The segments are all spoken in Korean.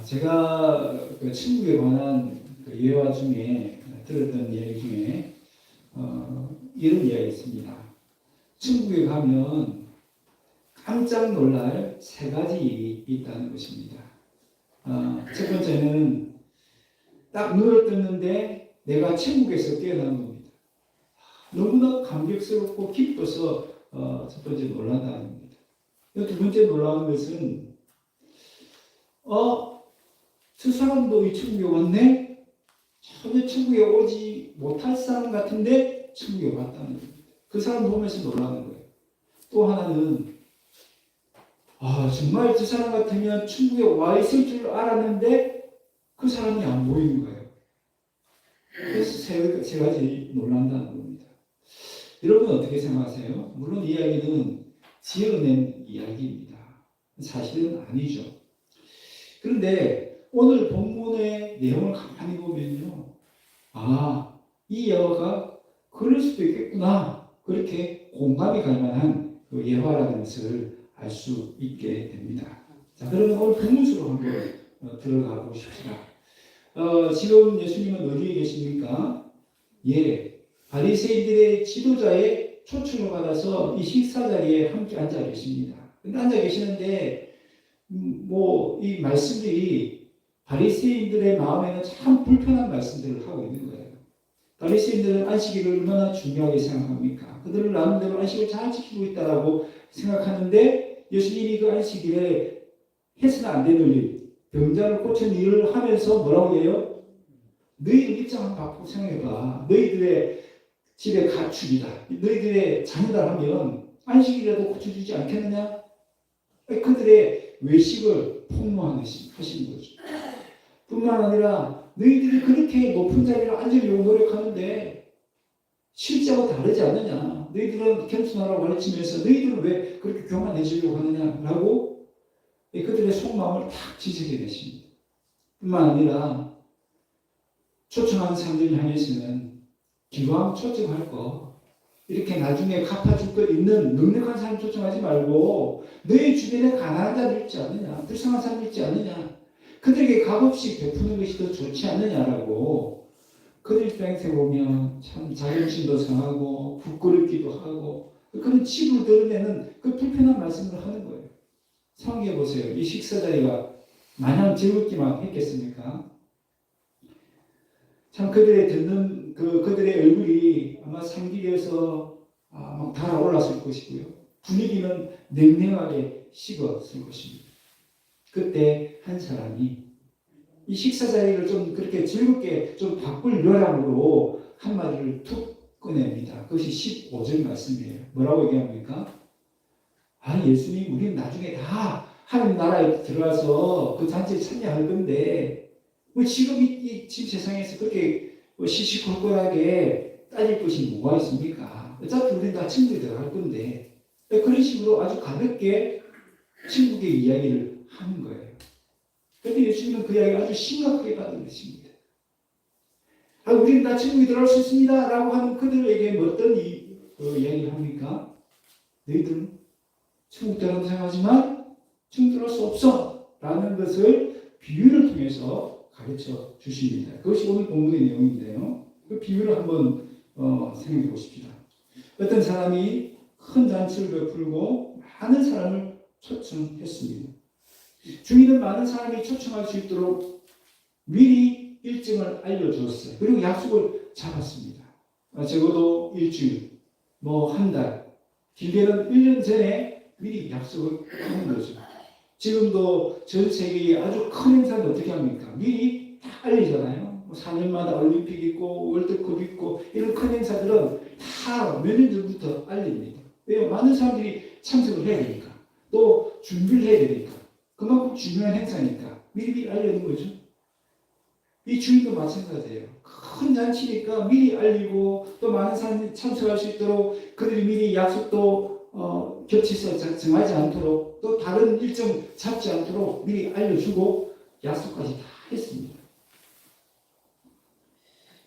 제가 그 천국에 관한 그 예화 중에 들었던 이야기 중에 이런 이야기가 있습니다. 천국에 가면 깜짝 놀랄 세 가지 일이 있다는 것입니다. 첫 번째는 딱 눈을 떴는데 내가 천국에서 깨어난 겁니다. 너무나 감격스럽고 기뻐서 첫 번째 놀란다는 겁니다. 두 번째 놀라운 것은 저 사람도 이 천국에 왔네? 전혀 천국에 오지 못할 사람 같은데 천국에 왔다는 겁니다. 그 사람 보면서 놀라는 거예요. 또 하나는 정말 저 사람 같으면 천국에 와 있을 줄 알았는데 그 사람이 안 보이는 거예요. 그래서 세 가지 놀란다는 겁니다. 여러분 어떻게 생각하세요? 물론 이 이야기는 지어낸 이야기입니다. 사실은 아니죠. 그런데 오늘 본문의 내용을 가만히 보면요. 이 예화가 그럴 수도 있겠구나. 그렇게 공감이 갈 만한 그 예화라는 것을 알 수 있게 됩니다. 자, 그러면 오늘 본문으로 한번 들어가 보십시다. 지금 예수님은 어디에 계십니까? 바리새인들의 지도자의 초청을 받아서 이 식사 자리에 함께 앉아 계십니다. 근데 앉아 계시는데 이 말씀들이 바리새인들의 마음에는 참 불편한 말씀들을 하고 있는 거예요. 바리새인들은 안식일을 얼마나 중요하게 생각합니까? 그들은 나름대로 안식을 잘 지키고 있다라고 생각하는데 예수님이 그 안식일에 해서는 안 되는 일, 병자를 고친 일을 하면서 뭐라고 해요? 너희들 입장 바꾸고 생각해봐. 너희들의 집에 가축이다. 너희들의 자녀다 하면 안식일이라도 고쳐주지 않겠느냐? 그들의 외식을 폭로하시는 거죠. 뿐만 아니라 너희들이 그렇게 높은 자리를 앉으려고 노력하는데 실제하고 다르지 않느냐. 너희들은 겸손하라고 가르치면서 너희들은 왜 그렇게 교만해지려고 하느냐라고 그들의 속마음을 탁 지적해내십니다. 뿐만 아니라 초청하는 사람들 향해서는 기왕 초청할 거 이렇게 나중에 갚아줄 것 있는 넉넉한 사람 초청하지 말고 너희 주변에 가난한 자들 있지 않느냐, 불쌍한 사람 있지 않느냐, 그들에게 값없이 베푸는 것이 더 좋지 않느냐라고 그들 입장에서 보면 참 자존심도 상하고 부끄럽기도 하고 그런 치부를 드러내는 그 불편한 말씀을 하는 거예요. 생각해 보세요. 이 식사 자리가 마냥 즐겁기만 했겠습니까? 참 그들의 듣는 그들의 얼굴이 아마 상기에서 막 달아올랐을 것이고요. 분위기는 냉랭하게 식었을 것입니다. 그때 한 사람이 이 식사 자리를 좀 그렇게 즐겁게 좀 바꿀 요량으로 한마디를 툭 꺼냅니다. 그것이 15절 말씀이에요. 뭐라고 얘기합니까? 예수님, 우리는 나중에 다 하나님 나라에 들어가서 그 잔치에 참여할 건데 지금 지금 세상에서 그렇게 시시콜콜하게 따질 것이 뭐가 있습니까? 어차피 우리는 다 천국에 들어갈 건데 그런 식으로 아주 가볍게 천국의 이야기를 하는 거예요. 그런데 예수님은 그 이야기를 아주 심각하게 받아들이십니다. 우리는 다 천국에 들어갈 수 있습니다 라고 하는 그들에게 어떤 이야기를 합니까? 너희들은 천국 들어간다고 생각하지만 천국 들어갈 수 없어 라는 것을 비유를 통해서 가르쳐 주십니다. 그것이 오늘 본문의 내용인데요. 그 비유를 한번 생각해 보십시다. 어떤 사람이 큰 잔치를 베풀고 많은 사람을 초청했습니다. 주인은 많은 사람이 초청할 수 있도록 미리 일정을 알려주었어요. 그리고 약속을 잡았습니다. 적어도 일주일, 한 달, 길게는 1년 전에 미리 약속을 하는 거죠. 지금도 전 세계에 아주 큰 행사는 어떻게 합니까? 미리 다 알리잖아요. 4년마다 올림픽 있고 월드컵 있고 이런 큰 행사들은 다 몇 년 전부터 알립니다. 왜요? 많은 사람들이 참석을 해야 되니까. 또 준비를 해야 되니까. 그만큼 중요한 행사니까 미리 알려는 거죠. 이 주인도 마찬가지예요. 큰 잔치니까 미리 알리고 또 많은 사람들이 참석할 수 있도록 그들이 미리 약속도 겹쳐서 정하지 않도록 또 다른 일정 잡지 않도록 미리 알려주고 약속까지 다 했습니다.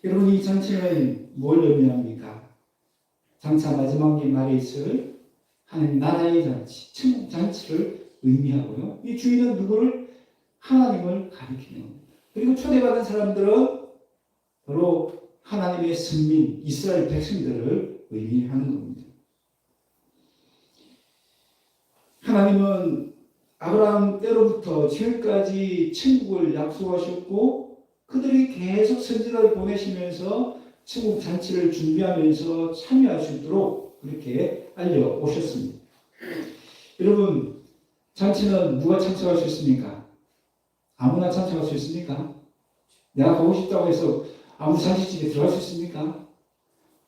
여러분, 이 잔치는 뭘 의미합니까? 장차 마지막 날 말에 있을 하나님 나라의 잔치, 천국 잔치를 의미하고요. 이 주인은 누구를? 하나님을 가리키는 겁니다. 그리고 초대받은 사람들은 바로 하나님의 선민, 이스라엘 백성들을 의미하는 겁니다. 하나님은 아브라함 때로부터 지금까지 천국을 약속하셨고 그들이 계속 선지자를 보내시면서 천국 잔치를 준비하면서 참여할 수 있도록 그렇게 알려오셨습니다. 여러분, 잔치는 누가 참석할 수 있습니까? 아무나 참석할 수 있습니까? 내가 가고 싶다고 해서 아무 잔치집에 들어갈 수 있습니까?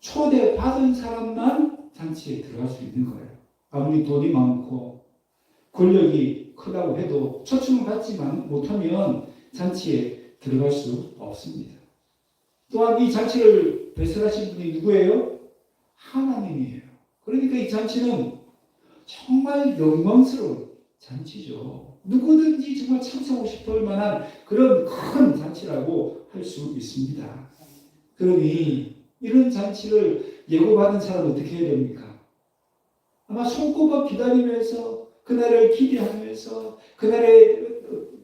초대받은 사람만 잔치에 들어갈 수 있는 거예요. 아무리 돈이 많고 권력이 크다고 해도 초청을 받지만 못하면 잔치에 들어갈 수 없습니다. 또한 이 잔치를 배설하신 분이 누구예요? 하나님이에요. 그러니까 이 잔치는 정말 영광스러운 잔치죠. 누구든지 정말 참석하고 싶을 만한 그런 큰 잔치라고 할 수 있습니다. 그러니 이런 잔치를 예고받은 사람은 어떻게 해야 됩니까? 아마 손꼽아 기다리면서 그날을 기대하면서 그날에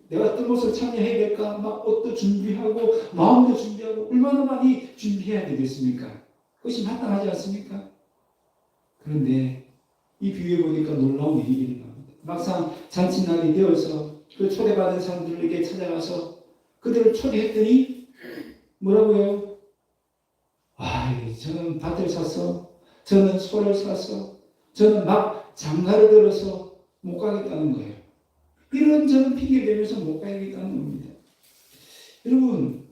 내가 어떤 것을 참여해야 될까 막 옷도 준비하고 마음도 준비하고 얼마나 많이 준비해야 되겠습니까? 그것이 마땅하지 않습니까? 그런데 이 비유에 보니까 놀라운 일이 일어납니다. 막상 잔치날이 되어서 그 초대받은 사람들에게 찾아가서 그들을 초대했더니 뭐라고요? 저는 밭을 사서 저는 소를 사서 저는 막 장가를 들어서 못 가겠다는 거예요. 이런 저는 핑계 대면서 못 가겠다는 겁니다. 여러분,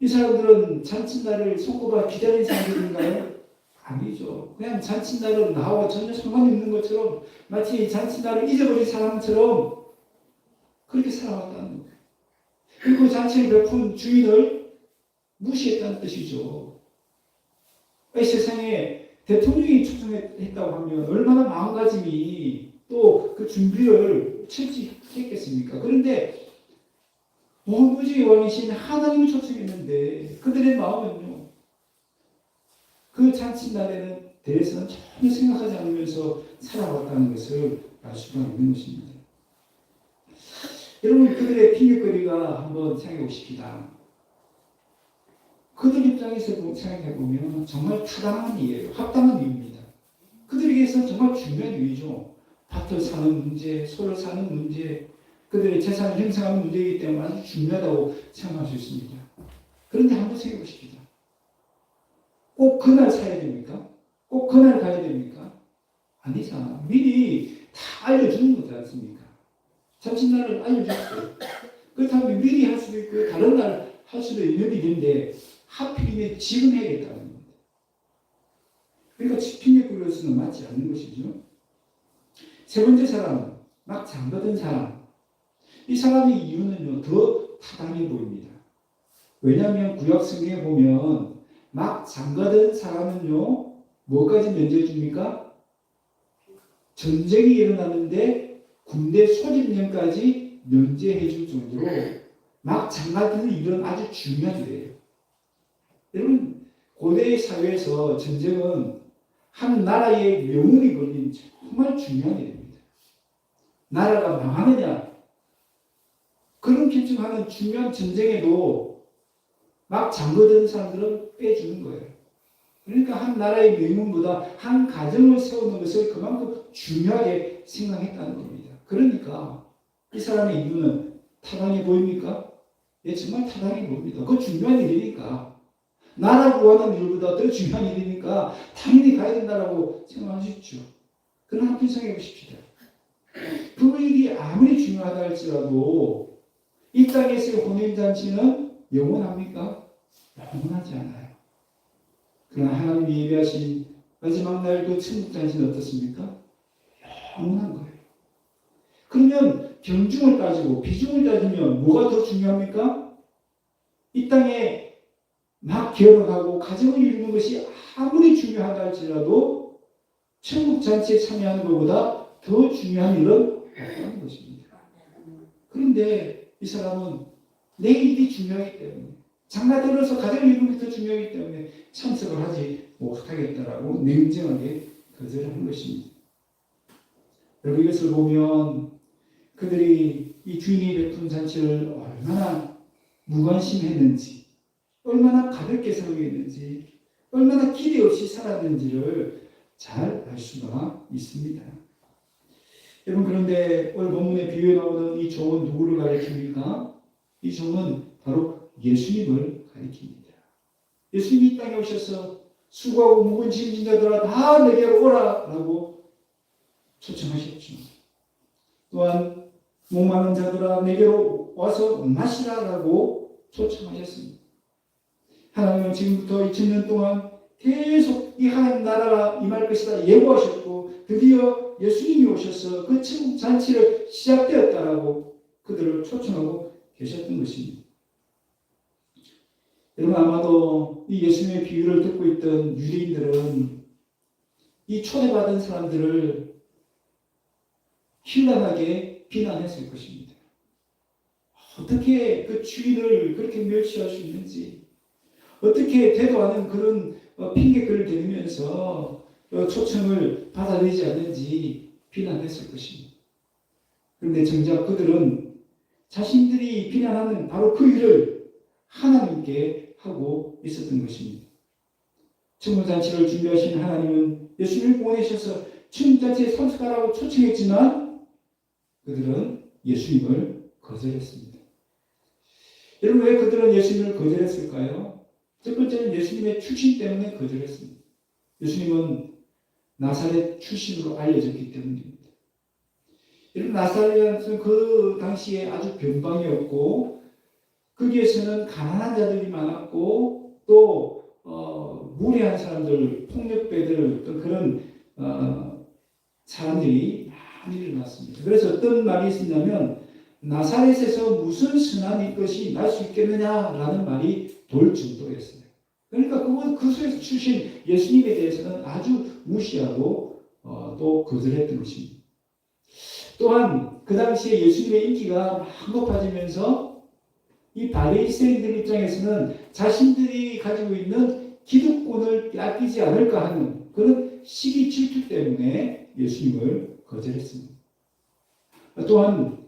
이 사람들은 잔칫날을 손꼽아 기다린 사람들인가요? 아니죠. 그냥 잔칫날은 나와 전혀 상관없는 것처럼 마치 잔칫날을 잊어버린 사람처럼 그렇게 살아왔다는 거예요. 그리고 잔치를 베푼 주인을 무시했다는 뜻이죠. 이 세상에 대통령이 초청했다고 하면 얼마나 마음가짐이 또 그 준비를 철저히 했겠습니까? 그런데 온 우주의 왕이신 하나님이 초청했는데 그들의 마음은요, 그 잔칫날에는 대해서는 전혀 생각하지 않으면서 살아왔다는 것을 알 수가 있는 것입니다. 여러분, 그들의 핑계거리가 한번 생각해 보십시다. 그들 입장에서 생각해보면 정말 타당한 이유예요. 합당한 이유입니다. 그들에게서 정말 중요한 이유죠. 밭을 사는 문제, 소를 사는 문제, 그들의 재산을 형성하는 문제이기 때문에 아주 중요하다고 생각할 수 있습니다. 그런데 한번 생각해 보십시다. 꼭 그날 사야 됩니까? 꼭 그날 가야 됩니까? 아니잖아. 미리 다 알려주는 거지 않습니까? 잔칫날을 알려줬어요. 그렇다면 미리 할 수도 있고 다른 날 할 수도 있는 일인데 하필이면 지금 해야겠다는 겁니다. 그러니까 핑계거리로서는 맞지 않는 것이죠. 세 번째 사람은 막 잠가든 사람. 이 사람의 이유는요, 더 타당해 보입니다. 왜냐하면 구약 성경에 보면 막 잠가든 사람은요, 뭐까지 면제해 줍니까? 전쟁이 일어나는데 군대 소집령까지 면제해 줄 정도로 막 장가드는 일은 아주 중요한 일이에요. 여러분, 고대 사회에서 전쟁은 한 나라의 명운이 걸린 정말 중요한 일입니다. 나라가 망하느냐, 그런 결정하는 중요한 전쟁에도 막 잠그던 사람들은 빼주는 거예요. 그러니까 한 나라의 명운보다 한 가정을 세우는 것을 그만큼 중요하게 생각했다는 겁니다. 그러니까 이 사람의 이유는 타당해 보입니까? 예, 정말 타당해 보입니다. 그거 중요한 일이니까. 나라 구하는 일보다 더 중요한 일이니까 당연히 가야 된다라고 생각할 수 있죠. 그러나 한번 생각해 보십시다. 그 일이 아무리 중요하다 할지라도 이 땅에서의 혼인잔치는 영원합니까? 영원하지 않아요. 그러나 하나님이 예배하신 마지막 날 그 천국잔치는 어떻습니까? 영원한 거예요. 그러면 경중을 따지고 비중을 따지면 뭐가 더 중요합니까? 이 땅에 막 결혼하고 가정을 이루는 것이 아무리 중요하다 할지라도 천국잔치에 참여하는 것보다 더 중요한 일은 없다는 것입니다. 그런데 이 사람은 내 일이 중요하기 때문에 장가들어서 가정을 이루는 게 더 중요하기 때문에 참석을 하지 못하겠다라고 냉정하게 거절한 것입니다. 여러분 이것을 보면 그들이 이 주인이 베푼 잔치를 얼마나 무관심했는지, 얼마나 가볍게 생각했는지, 얼마나 기대 없이 살았는지를 잘 알 수가 있습니다. 여러분 그런데 오늘 본문의 비유에 나오는 이 종은 누구를 가리킵니까? 이 종은 바로 예수님을 가리킵니다. 예수님이 이 땅에 오셔서 수고하고 무거운 짐진 자들아 다 내게로 오라라고 초청하셨죠. 또한 목마른 자들아 내게로 와서 마시라라고 초청하셨습니다. 하나님은 지금부터 2000년 동안 계속 이 하나님 나라가 임할 것이다 예고하셨고 드디어 예수님이 오셔서 그 천국 잔치를 시작되었다라고 그들을 초청하고 계셨던 것입니다. 여러분 아마도 이 예수님의 비유를 듣고 있던 유대인들은 이 초대받은 사람들을 현란하게 비난했을 것입니다. 어떻게 그 주인을 그렇게 멸시할 수 있는지, 어떻게 되도 않은 그런 핑계거리를 대면서 초청을 받아들이지 않는지 비난했을 것입니다. 그런데 정작 그들은 자신들이 비난하는 바로 그 일을 하나님께 하고 있었던 것입니다. 천국잔치를 준비하신 하나님은 예수님을 보내셔서 천국잔치에 참석하라고 초청했지만 그들은 예수님을 거절했습니다. 여러분 왜 그들은 예수님을 거절했을까요? 첫 번째는 예수님의 출신 때문에 거절했습니다. 예수님은 나사렛 출신으로 알려졌기 때문입니다. 여러분 나사렛은 그 당시에 아주 변방이었고 거기에서는 가난한 자들이 많았고 또 무례한 사람들, 폭력배들 어떤 그런 사람들이 많이 일어났습니다. 그래서 어떤 말이 있었냐면 나사렛에서 무슨 선한 것이 날 수 있겠느냐라는 말이 돌 정도였어요. 그러니까 그 속에서 출신 예수님에 대해서는 아주 무시하고 또 거절했던 것입니다. 또한 그 당시에 예수님의 인기가 막 높아지면서 이 바리새인들 입장에서는 자신들이 가지고 있는 기득권을 빼앗기지 않을까 하는 그런 시기 질투 때문에 예수님을 거절했습니다. 또한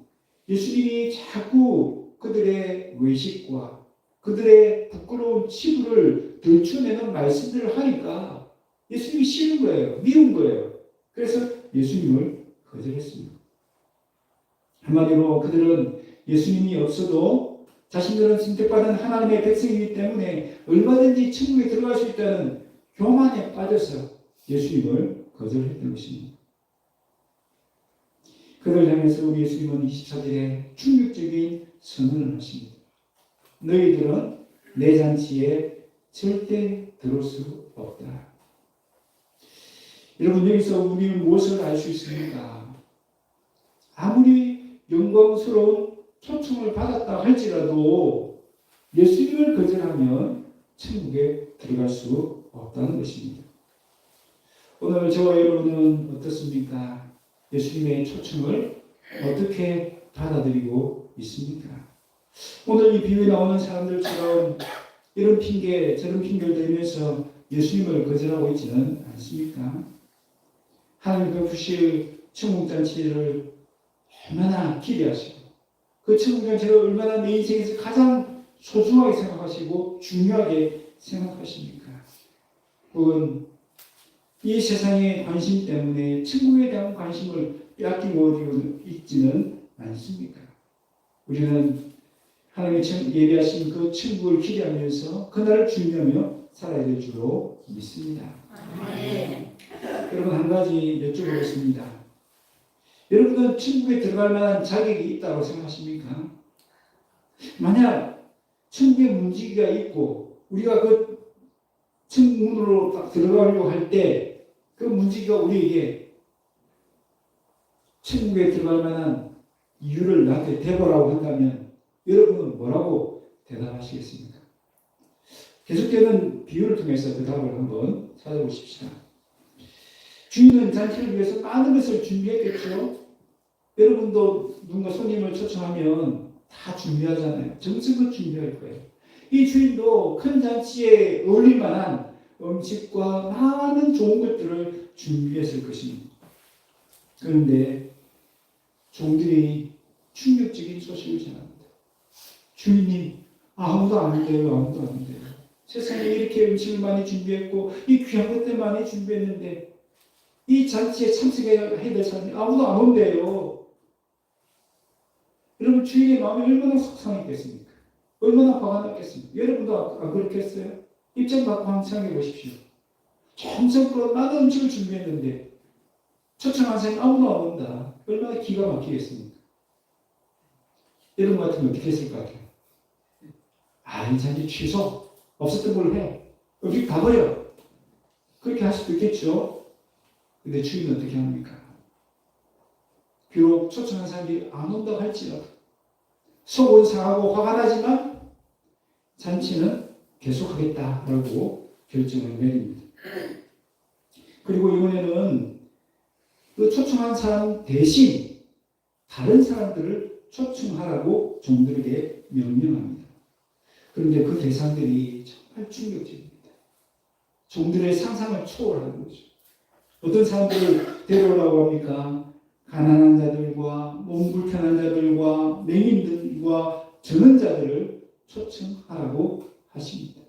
예수님이 자꾸 그들의 외식과 그들의 부끄러운 치부를 들춰내는 말씀들을 하니까 예수님이 싫은 거예요. 미운 거예요. 그래서 예수님을 거절했습니다. 한마디로 그들은 예수님이 없어도 자신들은 선택받은 하나님의 백성이기 때문에 얼마든지 천국에 들어갈 수 있다는 교만에 빠져서 예수님을 거절했던 것입니다. 그들 향해서 우리 예수님은 24절에 충격적인 선언을 하십니다. 너희들은 내 잔치에 절대 들어올 수 없다. 여러분 여기서 우리는 무엇을 알 수 있습니까? 아무리 영광스러운 초청을 받았다 할지라도 예수님을 거절하면 천국에 들어갈 수 없다는 것입니다. 오늘 저와 여러분은 어떻습니까? 예수님의 초청을 어떻게 받아들이고 있습니까? 오늘 이 비유에 나오는 사람들처럼 이런 핑계 저런 핑계를 대면서 예수님을 거절하고 있지는 않습니까? 하나님 베푸실 천국잔치를 얼마나 기대하시고 그 천국잔치를 얼마나 내 인생에서 가장 소중하게 생각하시고 중요하게 생각하십니까? 혹은 이 세상의 관심 때문에 천국에 대한 관심을 빼앗기고 있지는 않습니까? 우리는 하나님의 예비하신 그 천국을 기대하면서 그날을 준비하며 살아야 될 줄로 믿습니다. 네. 여러분 한 가지 여쭤보겠습니다. 여러분은 천국에 들어갈 만한 자격이 있다고 생각하십니까? 만약 천국에 문지기가 있고 우리가 그 천국문으로 딱 들어가려고 할 때 그 문지기가 우리에게 천국에 들어갈 만한 이유를 나한테 대보라고 한다면 여러분은 뭐라고 대답하시겠습니까? 계속되는 비유를 통해서 그 답을 한번 찾아보십시다. 주인은 잔치를 위해서 많은 것을 준비했겠죠. 여러분도 누군가 손님을 초청하면 다 준비하잖아요. 정성껏 준비할 거예요. 이 주인도 큰 잔치에 어울릴 만한 음식과 많은 좋은 것들을 준비했을 것입니다. 그런데 종들이 충격적인 소식을 전합니다. 주인님, 아무도 안 돼요. 아무도 안 돼요. 세상에 이렇게 음식을 많이 준비했고 이 귀한 것들 많이 준비했는데 이 잔치에 참석해야 될 사람이 아무도 안 온대요. 여러분, 주인의 마음이 얼마나 속상했겠습니까? 얼마나 화가 났겠습니까? 여러분도 안 그렇겠어요? 입장 바꿔 한번 생각해 보십시오. 정성껏 많은 음식을 준비했는데 초청한 사람이 아무도 안 온다. 얼마나 기가 막히겠습니까? 여러분 같으면 어떻게 했을 것 같아요? 이 잔치 취소. 없었던 걸로 해. 음식 다 버려. 그렇게 할 수도 있겠죠. 근데 주인은 어떻게 합니까? 비록 초청한 사람이 안 온다고 할지라도 속은 상하고 화가 나지만 잔치는 계속하겠다라고 결정을 내립니다. 그리고 이번에는 그 초청한 사람 대신 다른 사람들을 초청하라고 종들에게 명령합니다. 그런데 그 대상들이 정말 충격적입니다. 종들의 상상을 초월하는 거죠. 어떤 사람들을 데려오라고 합니까? 가난한 자들과 몸 불편한 자들과 맹인들과 저는 자들을 초청하라고 하십니다.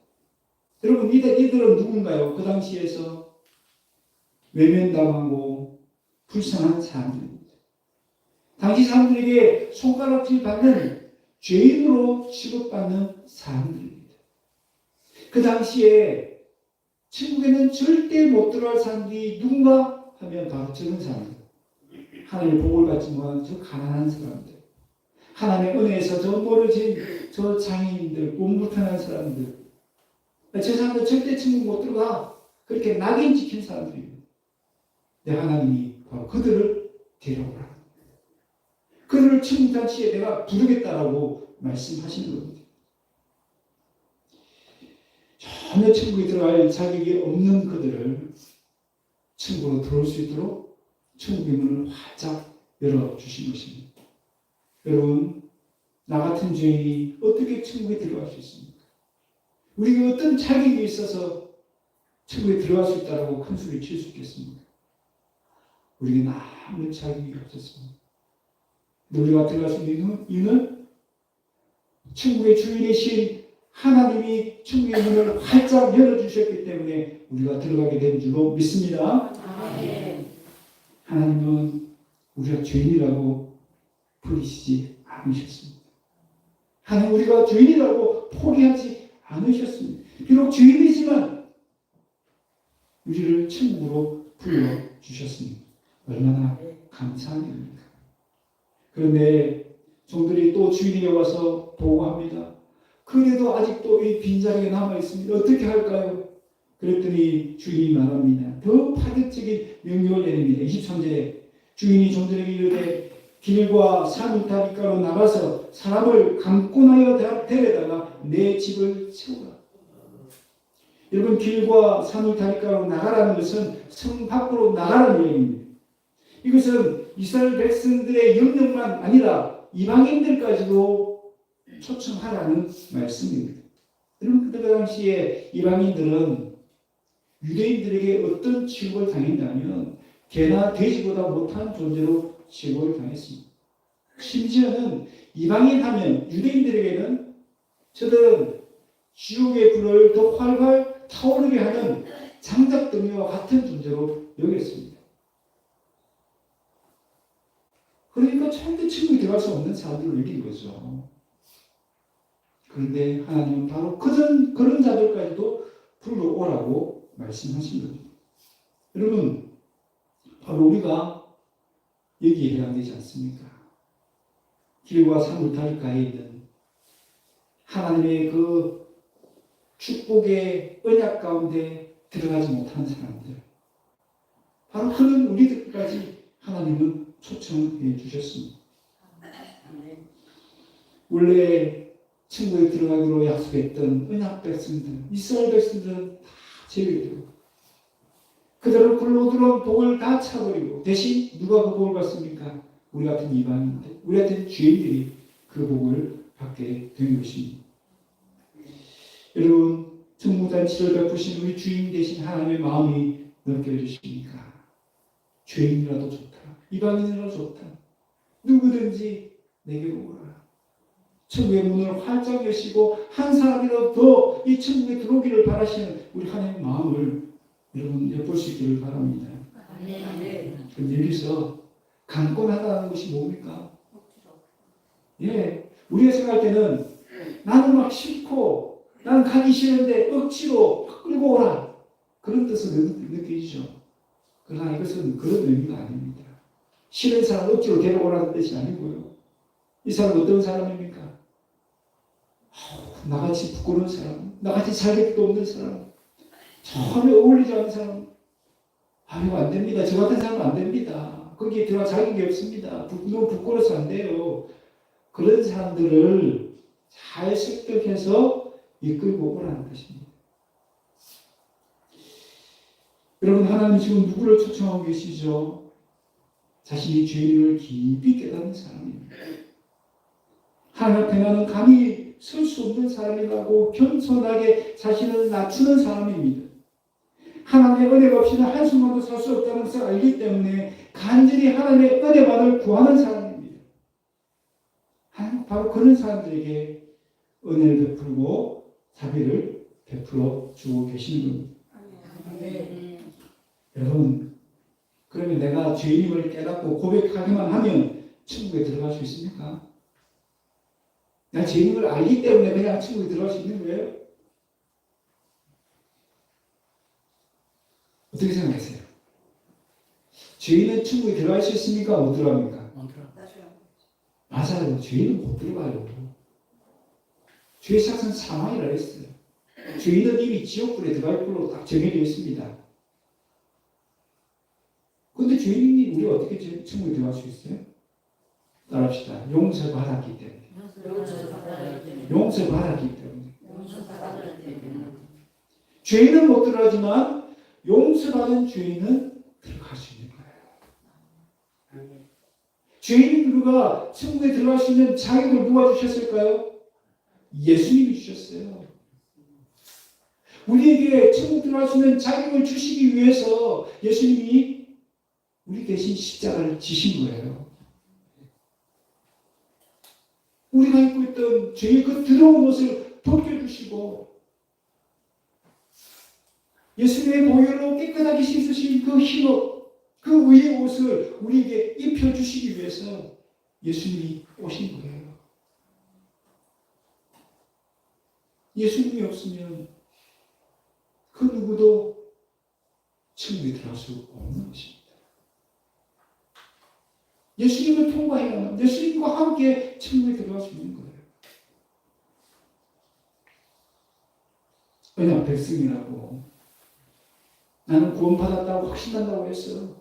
여러분, 이들은 누군가요? 그 당시에서 외면당하고 불쌍한 사람들입니다. 당시 사람들에게 손가락질 받는 죄인으로 취급받는 사람들입니다. 그 당시에 천국에는 절대 못 들어갈 사람들이 누군가 하면 바로 저런 사람들. 하나님의 복을 받지 못한 저 가난한 사람들. 하나님의 은혜에서 저 멀어진 저 장애인들, 몸 불편한 사람들. 저 사람들 절대 천국 못 들어가. 그렇게 낙인 찍힌 사람들입니다. 근데 하나님이 바로 그들을 데려오라. 그들을 천국 잔치에 내가 부르겠다라고 말씀하시는 겁니다. 전혀 천국에 들어갈 자격이 없는 그들을 천국으로 들어올 수 있도록 천국의 문을 활짝 열어주신 것입니다. 여러분, 나 같은 죄인이 어떻게 천국에 들어갈 수 있습니까? 우리가 어떤 자격이 있어서 천국에 들어갈 수 있다고 큰 소리 칠 수 있겠습니까? 우리에게 아무 자격이 없었습니다. 우리가 들어갈 수 있는 이유는 천국의 주인이신 하나님이 천국의 문을 활짝 열어주셨기 때문에 우리가 들어가게 된 줄로 믿습니다. 하나님은 우리가 죄인이라고 버리시지 않으셨습니다. 하나님 우리가 죄인이라고 포기하지 않으셨습니다. 비록 죄인이지만 우리를 천국으로 불러주셨습니다. 얼마나 감사한 일입니까? 그런데 종들이 또 주인에게 와서 보고합니다. 그래도 아직도 이 빈자리가 남아있습니다. 어떻게 할까요? 그랬더니 주인이 말합니다. 더 파격적인 명령을 내립니다. 23절에 주인이 종들에게 이르되 길과 산 다리가로 나가서 사람을 강권하여 데려다가 내 집을 채우라. 여러분, 길과 산을 다리가로 나가라는 것은 성 밖으로 나가라는 얘기입니다. 이것은 이스라엘 백성들의 영역만 아니라 이방인들까지도 초청하라는 말씀입니다. 여러분, 그때 당시에 이방인들은 유대인들에게 어떤 취급을 당했냐면 개나 돼지보다 못한 존재로 취급을 당했습니다. 심지어는 이방인 하면 유대인들에게는 저들은 지옥의 불을 더 활활 타오르게 하는 장작더미와 같은 존재로 여겼습니다. 그러니까 절대 천국에 들어갈 수 없는 사람들을 여긴 거죠. 그런데 하나님은 바로 그런 자들까지도 불러오라고 말씀하신 겁니다. 여러분, 바로 우리가 여기에 해당되지 않습니까? 길과 산울 다리가에 있는 하나님의 그 축복의 언약 가운데 들어가지 못한 사람들, 바로 그런 우리들까지 하나님은 초청해 주셨습니다. 원래 천국에 들어가기로 약속했던 언약 백성들, 이스라엘 백성들은 다 제외되고 그들은 굴로 들어온 복을 다 차버리고 대신 누가 그 복을 받습니까? 우리 같은 이방인들, 우리 같은 죄인들이 그 복을 받게 된 것입니다. 여러분, 천국잔치를 베푸신 우리 주인 되신 하나님의 마음이 느껴지십니까? 죄인이라도 좋다. 이방인이라도 좋다. 누구든지 내게로 오라. 천국의 문을 활짝 여시고 한 사람이라도 더 이 천국에 들어오기를 바라시는 우리 하나님의 마음을 여러분 엿볼 수 있기를 바랍니다. 그런데 여기서 강권하다는 것이 뭡니까? 예, 우리가 생각할 때는 나는 막 싫고 나는 가기 싫은데 억지로 끌고 오라. 그런 뜻을 느끼죠. 그러나 이것은 그런 의미가 아닙니다. 싫은 사람 억지로 데려오라는 뜻이 아니고요. 이 사람은 어떤 사람입니까? 나같이 부끄러운 사람, 나같이 자격도 없는 사람, 전혀 어울리지 않는 사람, 이거 안 됩니다. 저 같은 사람은 안 됩니다. 거기에 들어갈 자격이 없습니다. 너무 부끄러워서 안 돼요. 그런 사람들을 잘 습득해서 이끌고 오라는 것입니다. 여러분, 하나님 지금 누구를 초청하고 계시죠? 자신이 죄인을 깊이 깨닫는 사람입니다. 하나님 앞에 나는 감히 설 수 없는 사람이라고 겸손하게 자신을 낮추는 사람입니다. 하나님의 은혜가 없이는 한순간도 살 수 없다는 것을 알기 때문에 간절히 하나님의 은혜만을 구하는 사람입니다. 바로 그런 사람들에게 은혜를 베풀고 자비를 베풀어 주고 계시는 겁니다. 여러분, 그러면 내가 죄인임을 깨닫고 고백하기만 하면 천국에 들어갈 수 있습니까? 내가 죄인임을 알기 때문에 그냥 천국에 들어갈 수 있는 거예요? 어떻게 생각하세요? 죄인은 천국에 들어갈 수 있습니까? 못 들어갑니까? 맞아요. 죄인은 못 들어가요. 죄의 삭은 사망이라 했어요. 죄인은 이미 지옥불에 들어갈 걸로 딱 정해져 있습니다. 그런데 죄인이 우리가 어떻게 천국에 들어갈 수 있어요? 따라합시다. 용서받았기 때문에. 용서받았기 때문에. 죄인은 못 들어가지만 용서받은 죄인은 들어갈 수 있는 거예요. 죄인 누가 천국에 들어갈 수 있는 자격을 누가 주셨을까요? 예수님이 주셨어요. 우리에게 천국 들어갈 수 있는 자격을 주시기 위해서 예수님이 우리 대신 십자가를 지신 거예요. 우리가 입고 있던 죄의 그 더러운 옷을 벗겨주시고 예수님의 보혈로 깨끗하게 씻으신 그 흰옷, 그 의의 옷을 우리에게 입혀주시기 위해서 예수님이 오신 거예요. 예수님이 없으면 그 누구도 천국에 들어갈 수 없는 것입니다. 예수님을 통과해야만 예수님과 함께 천국에 들어갈 수 있는 거예요. 그냥 백성이라고 나는 구원받았다고 확신한다고 해서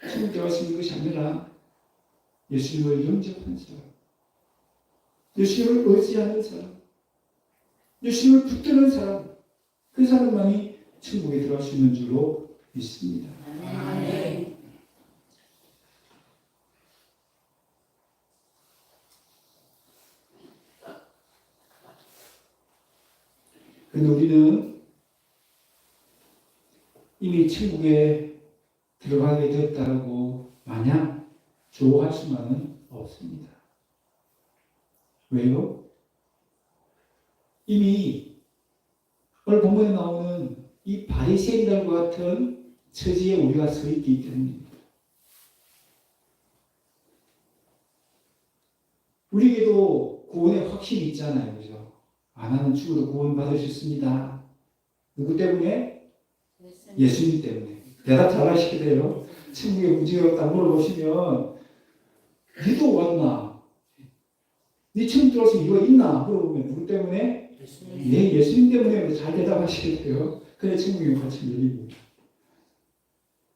천국에 들어갈 수 있는 것이 아니라 예수님을 영접한 사람, 예수님을 의지하는 사람, 예수님을 붙드는 사람, 그 사람만이 천국에 들어갈 수 있는 줄로 믿습니다. 아멘. 그런데 우리는 이미 천국에 들어가게 되었다고 마냥 좋아할 수만은 없습니다. 왜요? 이미 오늘 본문에 나오는 이 바리새인들과 같은 처지에 우리가 서 있기 때문입니다. 우리에게도 구원의 확신이 있잖아요. 그죠? 안 하는 죽어도 구원 받을 수 있습니다. 누구 때문에? 예수님 때문에. 대답 잘 하시게 돼요. 천국에 문제가 없다 물어보시면 니도 왔나? 니 천국 들어와서 이거 있나? 물어보면 누구 때문에? 예, 예수님 때문에 잘 대답하시게 돼요. 그래 천국에 같이 열리고.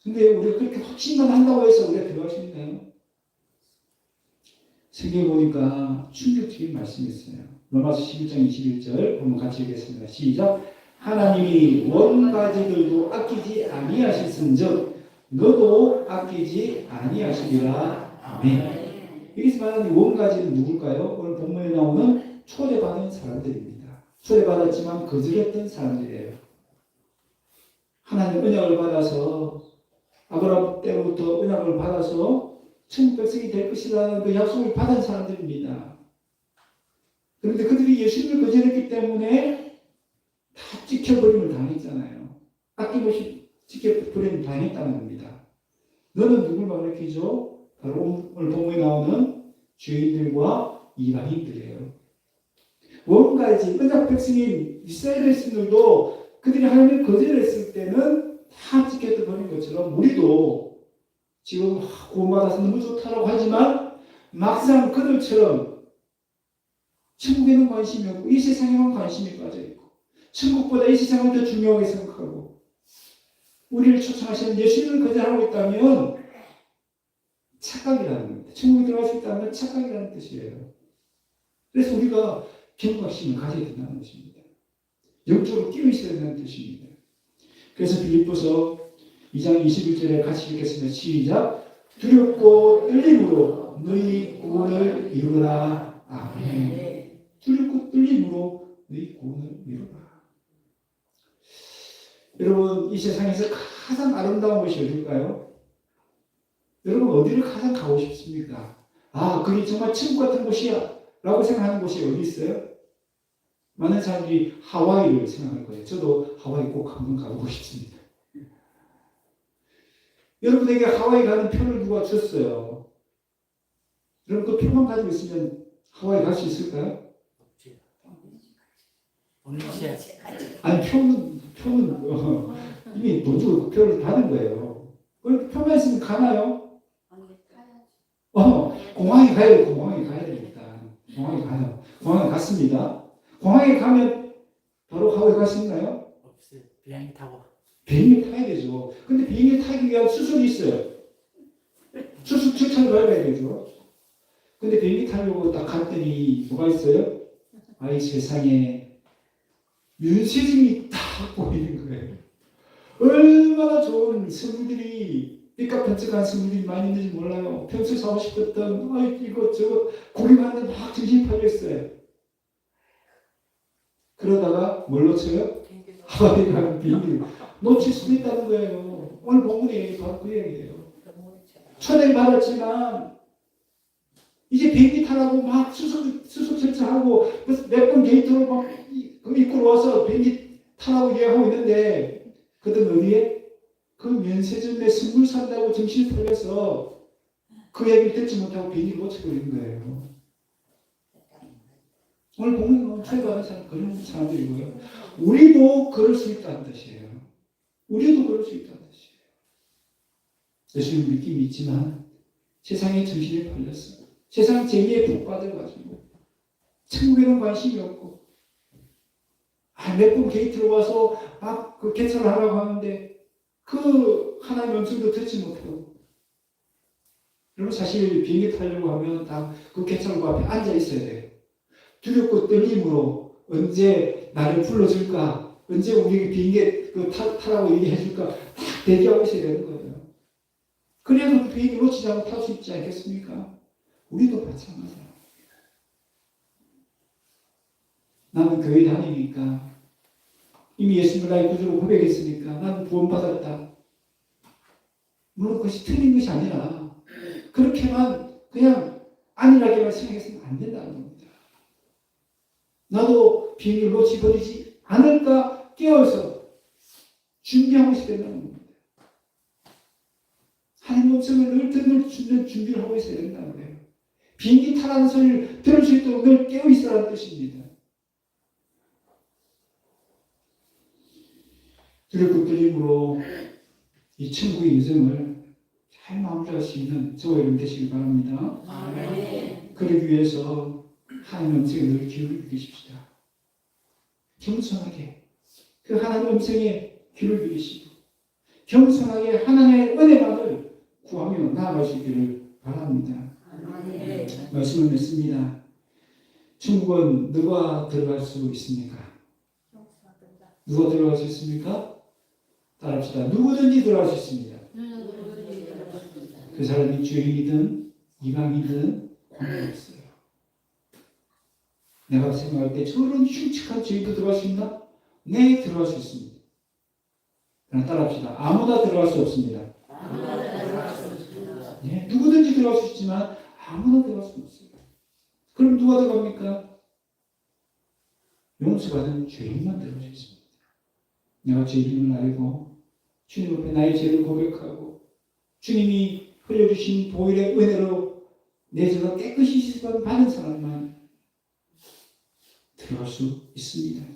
근데 우리가 그렇게 확신만 한다고 해서 우리가 들어갈 수 있나요? 성경에 보니까 충격적인 말씀이 있어요. 로마서 11장 21절 한번 같이 읽겠습니다. 시작. 하나님이 원가지들도 아끼지 아니하셨은즉 너도 아끼지 아니하시리라. 아멘. 여기서 말하는 원가지는 누굴까요? 오늘 본문에 나오는 초대받은 사람들입니다. 초대받았지만 거절했던 사람들이에요. 하나님 은약을 받아서 아브라함 때로부터 은약을 받아서 천국 백성이 될 것이라는 그 약속을 받은 사람들입니다. 그런데 그들이 예수님을 거절했기 때문에 다 찍혀버림을 당했잖아요. 아낌없이 찍혀버림을 당했다는 겁니다. 너는 누굴 가리키죠? 바로 오늘 본문에 나오는 죄인들과 이방인들이에요. 뭔가 이제 은약 백성인 이스라엘 백성들도 그들이 하나님을 거절했을 때는 다 찍혀버린 것처럼 우리도 지금 구원받아서 너무 좋다라고 하지만 막상 그들처럼 천국에는 관심이 없고 이 세상에만 관심이 빠져있고 천국보다 이 세상을 더 중요하게 생각하고 우리를 초청하시는 예수님을 거절하고 있다면 착각이라는 겁니다. 천국에 들어갈 수 있다면 착각이라는 뜻이에요. 그래서 우리가 경각심을 가져야 된다는 것입니다. 영적으로 끼어 있어야 된다는 뜻입니다. 그래서 빌립보서 2장 21절에 같이 읽겠습니다. 시작. 두렵고 떨림으로 너희 구원을 이루라. 아멘. 두렵고 떨림으로 너희 구원을 이루라. 여러분, 이 세상에서 가장 아름다운 것이 어딜까요? 여러분, 어디를 가장 가고 싶습니까? 아, 그게 정말 천국 같은 곳이야 라고 생각하는 곳이 어디 있어요? 많은 사람들이 하와이를 생각할 거예요. 저도 하와이 꼭 한번 가보고 싶습니다. 여러분에게 하와이 가는 표를 누가 줬어요? 여러분 그 표만 가지고 있으면 하와이 갈 수 있을까요? 아니 표는 이미 돈 주고 그 표를 받은 거예요. 그 표만 있으면 가나요? 공항에 가요. 공항에 가야 되겠다. 공항에 가요. 공항에 갔습니다. 공항에 가면 바로 하와이 갈 수 있나요? 없어요. 비행기 타고. 비행기 타야 되죠. 근데 비행기 타기 위한 수술이 있어요. 수술 추천을 받아야 되죠. 근데 비행기 타려고 딱 갔더니 뭐가 있어요? 아이 세상에 윤세진이 딱 보이는 거예요. 얼마나 좋은 선물들이 삐까번쩍한 선물들이 많이 있는지 몰라요. 평소에 사고 싶었던 이거 저거 고민하는데 막 정신이 팔렸어요. 그러다가 뭘 놓쳐요? 하와이 가는 비행기를 놓칠 수도 있다는 거예요. 오늘 본문이 바로 그 얘기예요. 초대를 받았지만 이제 비행기 타라고 막 수속 절차하고 몇 번 게이트로 막 입구로 와서 비행기 타라고 얘기하고 있는데 그들은 어디에? 그 면세점에 선물 산다고 정신이 풀려서 그 얘기를 듣지 못하고 비행기를 놓쳐버린 거예요. 오늘 보면 초대받은 사람 그런 사람들이고요. 우리도 그럴 수 있다는 뜻이에요. 우리도 그럴 수 있다는 뜻이에요. 예수님 믿긴 믿지만 세상에 정신이 팔렸어. 세상 재미에 푹 빠져가지고 천국에는 관심이 없고 몇 번 게이트로 와서 막 그 개찰을 하라고 하는데 그 하나님의 음성도 듣지 못하고 여러분 사실 비행기 타려고 하면 다 그 개찰구 앞에 앉아 있어야 돼요. 두렵고 떨림으로 언제 나를 불러줄까? 언제 우리 비행기 타라고 얘기해줄까? 다 대기하고 있어야 되는 거예요. 그래야도 그 비행기 놓치지 않고 탈 수 있지 않겠습니까? 우리도 마찬가지예요. 나는 교회 다니니까 이미 예수님을 나의 구주로 고백했으니까 나는 구원받았다. 물론 그것이 틀린 것이 아니라 그렇게만 그냥 안일하게만 생각해서는 안 된다는 겁니다. 나도 비행기를 놓치버리지 않을까 깨어서 준비하고 있어야 된다는 겁니다. 하나님의 음성을 늘 듣는 준비를 하고 있어야 된다는 거예요. 비행기 타라는 소리를 들을 수 있도록 늘 깨어 있으라는 뜻입니다. 두렵고 떨림으로 이 천국의 여정을 잘 마무리할 수 있는 저와 여러분 되시길 바랍니다. 아멘. 그러기 위해서 하나님의 음성에 늘 귀를 기르십시다. 겸손하게 그 하나님의 음성에 귀를 기르시고 겸손하게 하나님의 은혜만을 구하며 나아갈 수 있기를 바랍니다. 아멘. 말씀을 맺습니다. 천국은 누가 들어갈 수 있습니까? 누가 들어갈 수 있습니까? 따라합시다. 누구든지 들어갈 수 있습니다. 그 사람이 죄인이든 이방이든 관계없어요. 내가 생각할 때 저런 흉측한 죄인도 들어갈 수 있나? 네, 들어갈 수 있습니다. 그럼 따라합시다. 아무나 들어갈 수 없습니다. 네, 누구든지 들어갈 수 있지만 아무나 들어갈 수 없어요. 그럼 누가 들어갑니까? 용서받은 죄인만 들어갈 수 있습니다. 내가 죄인임을 알고 주님 앞에 나의 죄를 고백하고 주님이 흘려주신 보혈의 은혜로 내 죄가 깨끗이 씻어받은 사람만 들어갈 수 있습니다.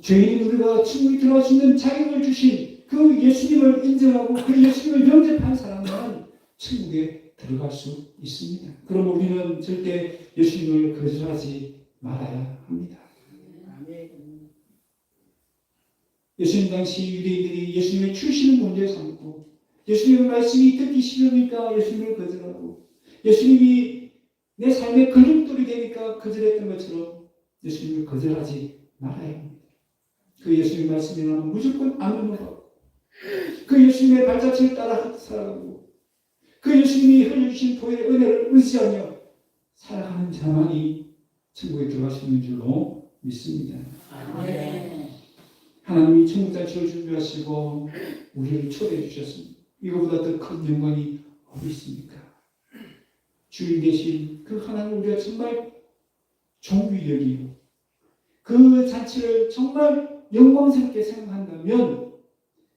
죄인인 우리가 충분히 들어갈 수 있는 자격을 주신 그 예수님을 인정하고 그 예수님을 영접한 사람만 천국에 들어갈 수 있습니다. 그럼 우리는 절대 예수님을 거절하지 말아야 합니다. 예수님 당시 유대인들이 예수님의 출신을 문제 삼고 예수님의 말씀이 듣기 싫으니까 예수님을 거절하고 예수님이 내 삶의 걸림돌이 되니까 거절했던 것처럼 예수님을 거절하지 말아야 합니다. 그 예수님의 말씀에는 무조건 아멘하고 그 예수님의 발자취를 따라 살아가고 그 예수님이 흘려주신 보혈의 은혜를 의지하며 살아가는 자만이 천국에 들어갈 수 있는 줄로 믿습니다. 하나님이 천국잔치를 준비하시고 우리를 초대해 주셨습니다. 이거보다 더 큰 영광이 어디 있습니까? 주인 되신 그 하나님 우리가 정말 존귀 여기고 그 잔치를 정말 영광스럽게 생각한다면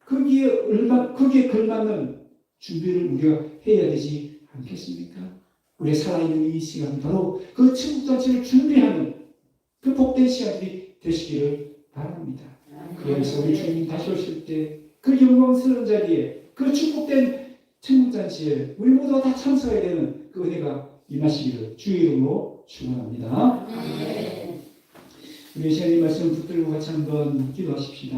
거기에 걸맞는 준비를 우리가 해야 되지 않겠습니까? 우리 살아있는 이 시간 바로 그 천국잔치를 준비하는 그 복된 시간들이 되시기를 바랍니다. 그래서 우리 주님 다시 오실 때 그 영광스러운 자리에 그 축복된 천국잔치에 우리 모두가 다 참석해야 되는 그 은혜가 임하시기를 주의 이름으로 축원합니다. 우리 시간의 말씀 붙들고 같이 한번 기도하십시다.